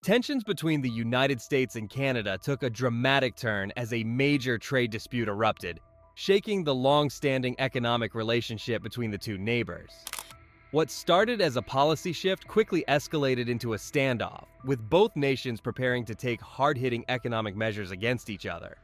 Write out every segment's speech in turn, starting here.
Tensions between the United States and Canada took a dramatic turn as a major trade dispute erupted, shaking the long-standing economic relationship between the two neighbors. What started as a policy shift quickly escalated into a standoff, with both nations preparing to take hard-hitting economic measures against each other.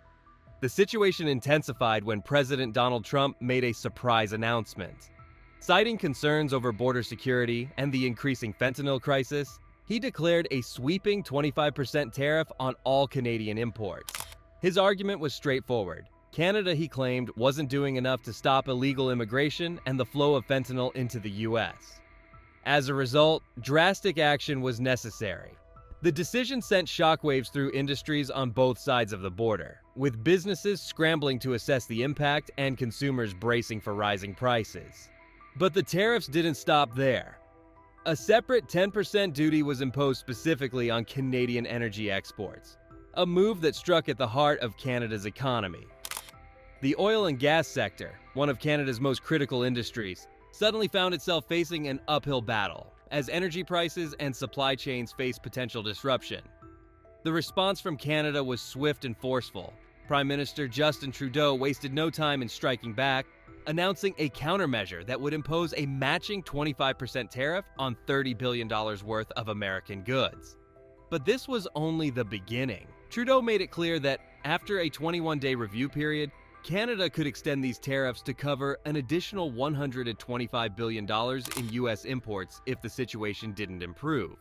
The situation intensified when President Donald Trump made a surprise announcement. Citing concerns over border security and the increasing fentanyl crisis, he declared a sweeping 25% tariff on all Canadian imports. His argument was straightforward. Canada, he claimed, wasn't doing enough to stop illegal immigration and the flow of fentanyl into the US. As a result, drastic action was necessary. The decision sent shockwaves through industries on both sides of the border, with businesses scrambling to assess the impact and consumers bracing for rising prices. But the tariffs didn't stop there. A separate 10% duty was imposed specifically on Canadian energy exports, a move that struck at the heart of Canada's economy. The oil and gas sector, one of Canada's most critical industries, suddenly found itself facing an uphill battle as energy prices and supply chains faced potential disruption. The response from Canada was swift and forceful. Prime Minister Justin Trudeau wasted no time in striking back, announcing a countermeasure that would impose a matching 25% tariff on $30 billion worth of American goods. But this was only the beginning. Trudeau made it clear that after a 21-day review period, Canada could extend these tariffs to cover an additional $125 billion in U.S. imports if the situation didn't improve.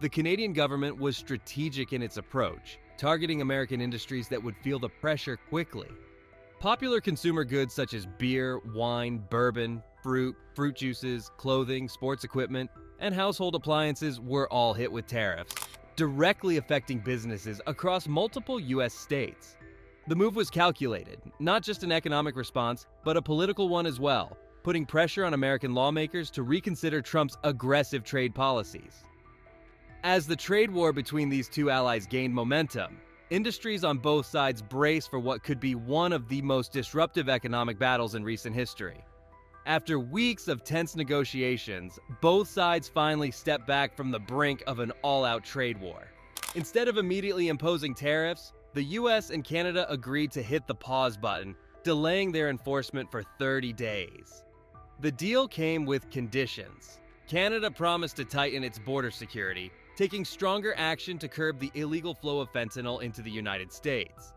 The Canadian government was strategic in its approach, targeting American industries that would feel the pressure quickly. Popular consumer goods such as beer, wine, bourbon, fruit juices, clothing, sports equipment, and household appliances were all hit with tariffs, directly affecting businesses across multiple U.S. states. The move was calculated, not just an economic response, but a political one as well, putting pressure on American lawmakers to reconsider Trump's aggressive trade policies. As the trade war between these two allies gained momentum, industries on both sides braced for what could be one of the most disruptive economic battles in recent history. After weeks of tense negotiations, both sides finally stepped back from the brink of an all-out trade war. Instead of immediately imposing tariffs, the US and Canada agreed to hit the pause button, delaying their enforcement for 30 days. The deal came with conditions. Canada promised to tighten its border security, taking stronger action to curb the illegal flow of fentanyl into the United States.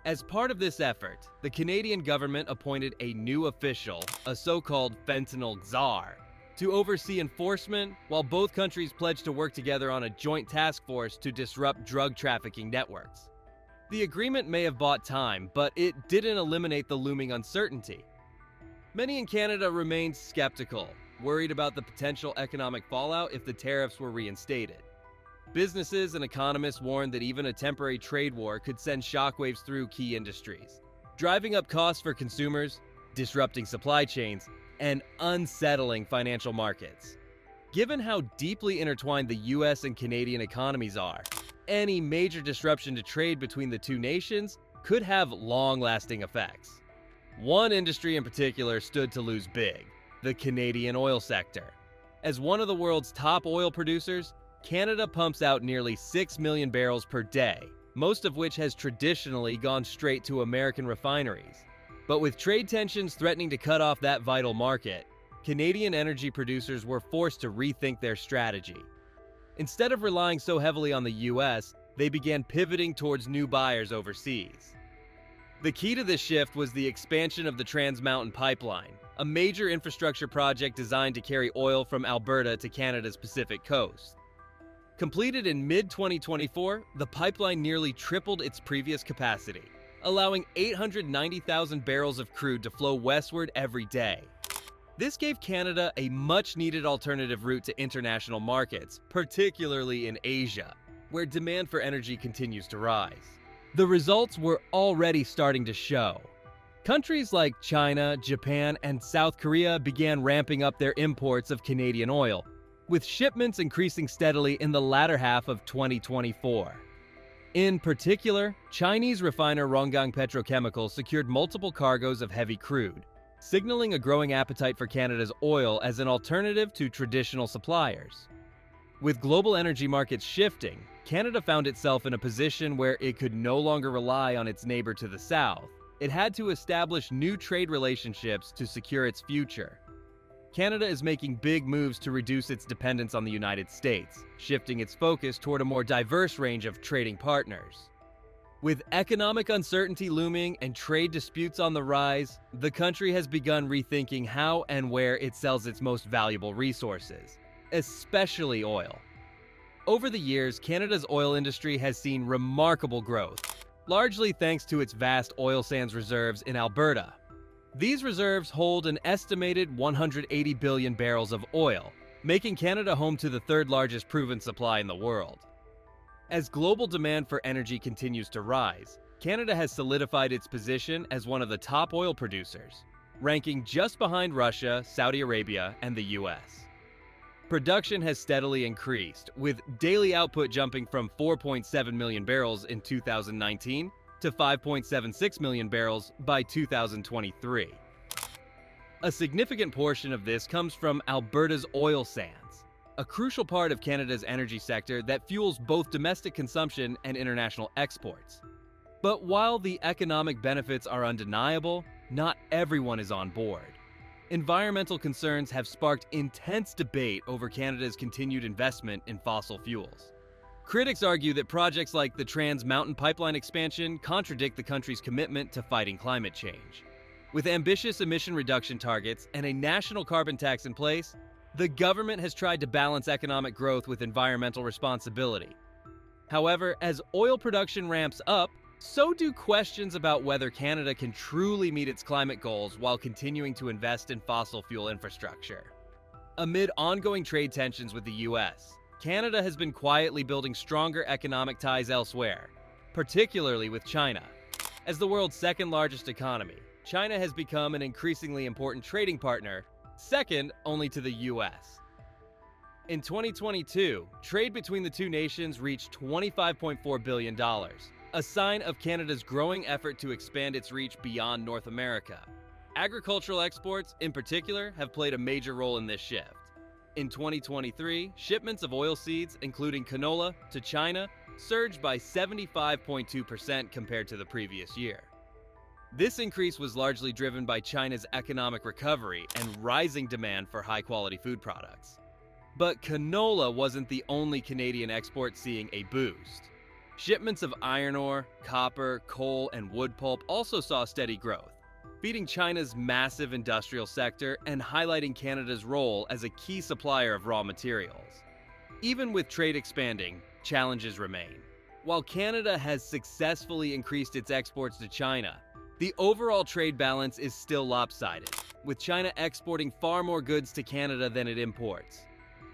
As part of this effort, the Canadian government appointed a new official, a so-called fentanyl czar, to oversee enforcement, while both countries pledged to work together on a joint task force to disrupt drug trafficking networks. The agreement may have bought time, but it didn't eliminate the looming uncertainty. Many in Canada remained skeptical, worried about the potential economic fallout if the tariffs were reinstated. Businesses and economists warned that even a temporary trade war could send shockwaves through key industries, driving up costs for consumers, disrupting supply chains, and unsettling financial markets. Given how deeply intertwined the US and Canadian economies are, any major disruption to trade between the two nations could have long-lasting effects. One industry in particular stood to lose big: the Canadian oil sector. As one of the world's top oil producers, Canada pumps out nearly 6 million barrels per day, most of which has traditionally gone straight to American refineries. But with trade tensions threatening to cut off that vital market, Canadian energy producers were forced to rethink their strategy. Instead of relying so heavily on the US, they began pivoting towards new buyers overseas. The key to this shift was the expansion of the Trans Mountain Pipeline, a major infrastructure project designed to carry oil from Alberta to Canada's Pacific coast. Completed in mid-2024, the pipeline nearly tripled its previous capacity, allowing 890,000 barrels of crude to flow westward every day. This gave Canada a much-needed alternative route to international markets, particularly in Asia, where demand for energy continues to rise. The results were already starting to show. Countries like China, Japan, and South Korea began ramping up their imports of Canadian oil, with shipments increasing steadily in the latter half of 2024. In particular, Chinese refiner Ronggang Petrochemical secured multiple cargoes of heavy crude, signaling a growing appetite for Canada's oil as an alternative to traditional suppliers. With global energy markets shifting, Canada found itself in a position where it could no longer rely on its neighbor to the south. It had to establish new trade relationships to secure its future. Canada is making big moves to reduce its dependence on the United States, shifting its focus toward a more diverse range of trading partners. With economic uncertainty looming and trade disputes on the rise, the country has begun rethinking how and where it sells its most valuable resources, especially oil. Over the years, Canada's oil industry has seen remarkable growth, largely thanks to its vast oil sands reserves in Alberta. These reserves hold an estimated 180 billion barrels of oil, making Canada home to the third largest proven supply in the world. As global demand for energy continues to rise, Canada has solidified its position as one of the top oil producers, ranking just behind Russia, Saudi Arabia, and the US. Production has steadily increased, with daily output jumping from 4.7 million barrels in 2019 to 5.76 million barrels by 2023. A significant portion of this comes from Alberta's oil sands, a crucial part of Canada's energy sector that fuels both domestic consumption and international exports. But while the economic benefits are undeniable, not everyone is on board. Environmental concerns have sparked intense debate over Canada's continued investment in fossil fuels. Critics argue that projects like the Trans Mountain Pipeline expansion contradict the country's commitment to fighting climate change. With ambitious emission reduction targets and a national carbon tax in place, the government has tried to balance economic growth with environmental responsibility. However, as oil production ramps up, so do questions about whether Canada can truly meet its climate goals while continuing to invest in fossil fuel infrastructure. Amid ongoing trade tensions with the US, Canada has been quietly building stronger economic ties elsewhere, particularly with China. As the world's second-largest economy, China has become an increasingly important trading partner, second only to the US. In 2022, trade between the two nations reached $25.4 billion, a sign of Canada's growing effort to expand its reach beyond North America. Agricultural exports, in particular, have played a major role in this shift. In 2023, shipments of oilseeds, including canola, to China surged by 75.2% compared to the previous year. This increase was largely driven by China's economic recovery and rising demand for high-quality food products. But canola wasn't the only Canadian export seeing a boost. Shipments of iron ore, copper, coal, and wood pulp also saw steady growth, feeding China's massive industrial sector and highlighting Canada's role as a key supplier of raw materials. Even with trade expanding, challenges remain. While Canada has successfully increased its exports to China, the overall trade balance is still lopsided, with China exporting far more goods to Canada than it imports.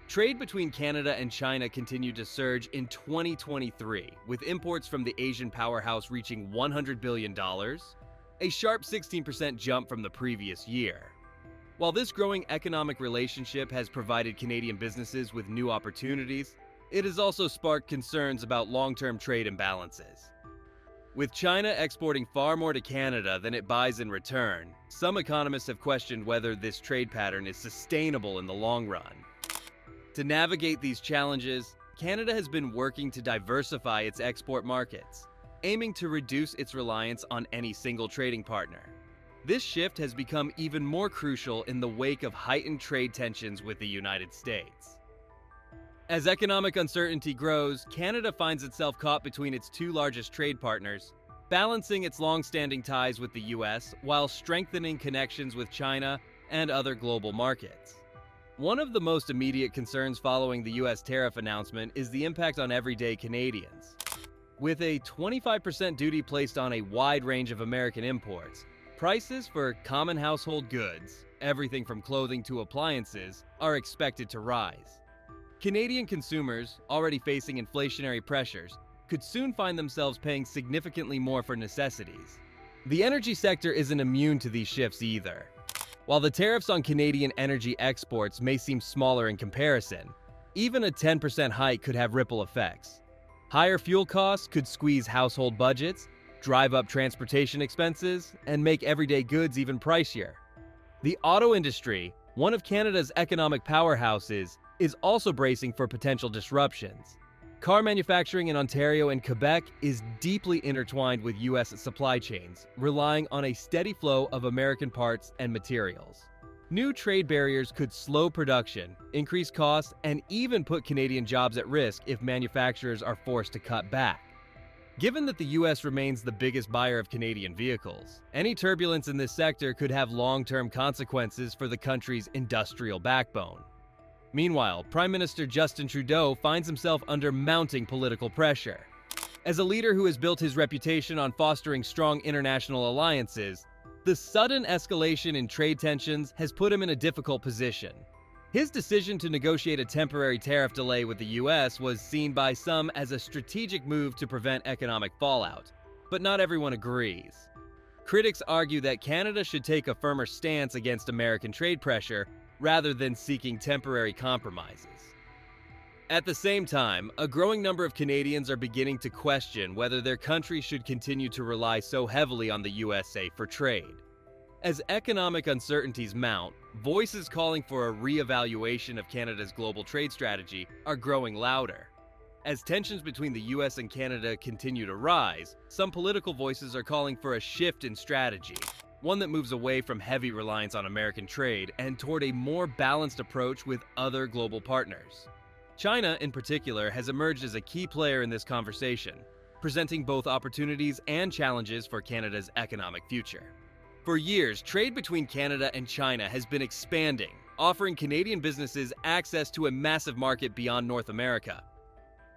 Trade between Canada and China continued to surge in 2023, with imports from the Asian powerhouse reaching $100 billion, a sharp 16% jump from the previous year. While this growing economic relationship has provided Canadian businesses with new opportunities, it has also sparked concerns about long-term trade imbalances. With China exporting far more to Canada than it buys in return, some economists have questioned whether this trade pattern is sustainable in the long run. To navigate these challenges, Canada has been working to diversify its export markets, aiming to reduce its reliance on any single trading partner. This shift has become even more crucial in the wake of heightened trade tensions with the United States. As economic uncertainty grows, Canada finds itself caught between its two largest trade partners, balancing its long-standing ties with the US while strengthening connections with China and other global markets. One of the most immediate concerns following the US tariff announcement is the impact on everyday Canadians. With a 25% duty placed on a wide range of American imports, prices for common household goods, everything from clothing to appliances, are expected to rise. Canadian consumers, already facing inflationary pressures, could soon find themselves paying significantly more for necessities. The energy sector isn't immune to these shifts either. While the tariffs on Canadian energy exports may seem smaller in comparison, even a 10% hike could have ripple effects. Higher fuel costs could squeeze household budgets, drive up transportation expenses, and make everyday goods even pricier. The auto industry, one of Canada's economic powerhouses, is also bracing for potential disruptions. Car manufacturing in Ontario and Quebec is deeply intertwined with U.S. supply chains, relying on a steady flow of American parts and materials. New trade barriers could slow production, increase costs, and even put Canadian jobs at risk if manufacturers are forced to cut back. Given that the U.S. remains the biggest buyer of Canadian vehicles, any turbulence in this sector could have long-term consequences for the country's industrial backbone. Meanwhile, Prime Minister Justin Trudeau finds himself under mounting political pressure. As a leader who has built his reputation on fostering strong international alliances, the sudden escalation in trade tensions has put him in a difficult position. His decision to negotiate a temporary tariff delay with the U.S. was seen by some as a strategic move to prevent economic fallout, but not everyone agrees. Critics argue that Canada should take a firmer stance against American trade pressure rather than seeking temporary compromises. At the same time, a growing number of Canadians are beginning to question whether their country should continue to rely so heavily on the USA for trade. As economic uncertainties mount, voices calling for a re-evaluation of Canada's global trade strategy are growing louder. As tensions between the US and Canada continue to rise, some political voices are calling for a shift in strategy, one that moves away from heavy reliance on American trade and toward a more balanced approach with other global partners. China, in particular, has emerged as a key player in this conversation, presenting both opportunities and challenges for Canada's economic future. For years, trade between Canada and China has been expanding, offering Canadian businesses access to a massive market beyond North America.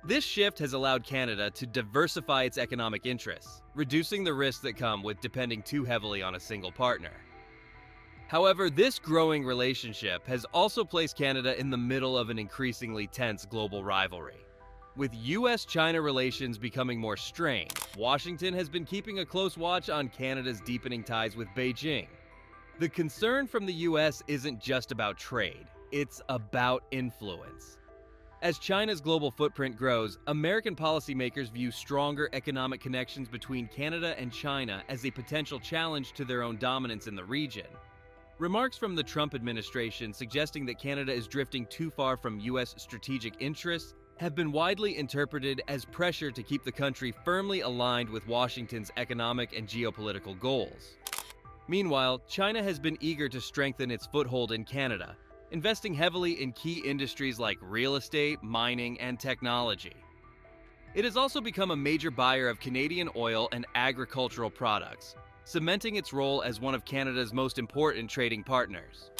This shift has allowed Canada to diversify its economic interests, reducing the risks that come with depending too heavily on a single partner. However, this growing relationship has also placed Canada in the middle of an increasingly tense global rivalry. With US-China relations becoming more strained, Washington has been keeping a close watch on Canada's deepening ties with Beijing. The concern from the US isn't just about trade, it's about influence. As China's global footprint grows, American policymakers view stronger economic connections between Canada and China as a potential challenge to their own dominance in the region. Remarks from the Trump administration suggesting that Canada is drifting too far from US strategic interests have been widely interpreted as pressure to keep the country firmly aligned with Washington's economic and geopolitical goals. Meanwhile, China has been eager to strengthen its foothold in Canada, investing heavily in key industries like real estate, mining, and technology. It has also become a major buyer of Canadian oil and agricultural products, cementing its role as one of Canada's most important trading partners.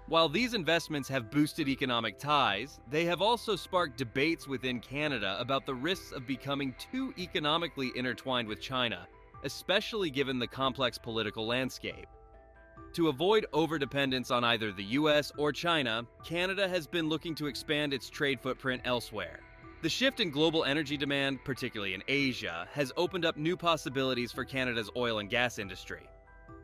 While these investments have boosted economic ties, they have also sparked debates within Canada about the risks of becoming too economically intertwined with China, especially given the complex political landscape. To avoid overdependence on either the US or China, Canada has been looking to expand its trade footprint elsewhere. The shift in global energy demand, particularly in Asia, has opened up new possibilities for Canada's oil and gas industry.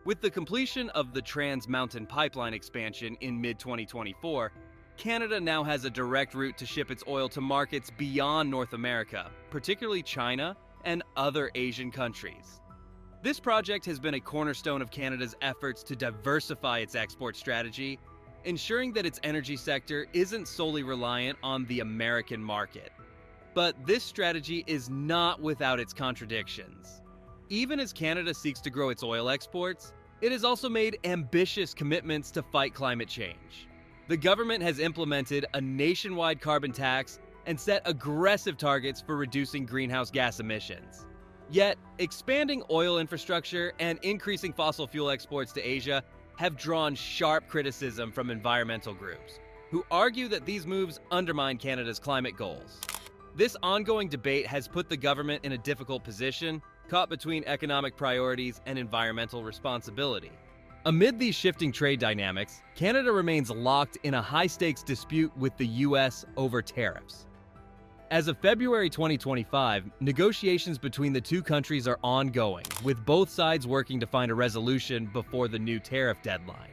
With the completion of the Trans Mountain Pipeline expansion in mid-2024, Canada now has a direct route to ship its oil to markets beyond North America, particularly China and other Asian countries. This project has been a cornerstone of Canada's efforts to diversify its export strategy, ensuring that its energy sector isn't solely reliant on the American market. But this strategy is not without its contradictions. Even as Canada seeks to grow its oil exports, it has also made ambitious commitments to fight climate change. The government has implemented a nationwide carbon tax and set aggressive targets for reducing greenhouse gas emissions. Yet, expanding oil infrastructure and increasing fossil fuel exports to Asia have drawn sharp criticism from environmental groups, who argue that these moves undermine Canada's climate goals. This ongoing debate has put the government in a difficult position, caught between economic priorities and environmental responsibility. Amid these shifting trade dynamics, Canada remains locked in a high-stakes dispute with the US over tariffs. As of February 2025, negotiations between the two countries are ongoing, with both sides working to find a resolution before the new tariff deadline.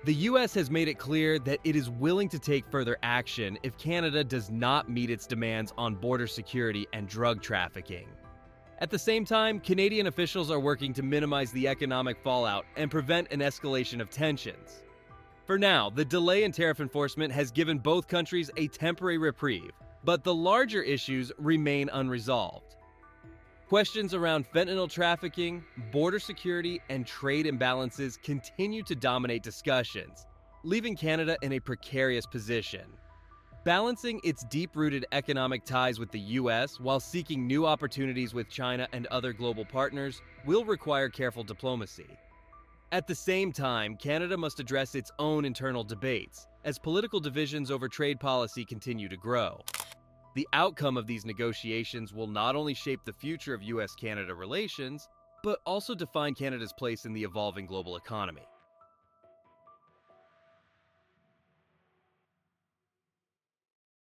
The US has made it clear that it is willing to take further action if Canada does not meet its demands on border security and drug trafficking. At the same time, Canadian officials are working to minimize the economic fallout and prevent an escalation of tensions. For now, the delay in tariff enforcement has given both countries a temporary reprieve, but the larger issues remain unresolved. Questions around fentanyl trafficking, border security, and trade imbalances continue to dominate discussions, leaving Canada in a precarious position. Balancing its deep-rooted economic ties with the US while seeking new opportunities with China and other global partners will require careful diplomacy. At the same time, Canada must address its own internal debates, as political divisions over trade policy continue to grow. The outcome of these negotiations will not only shape the future of US-Canada relations, but also define Canada's place in the evolving global economy.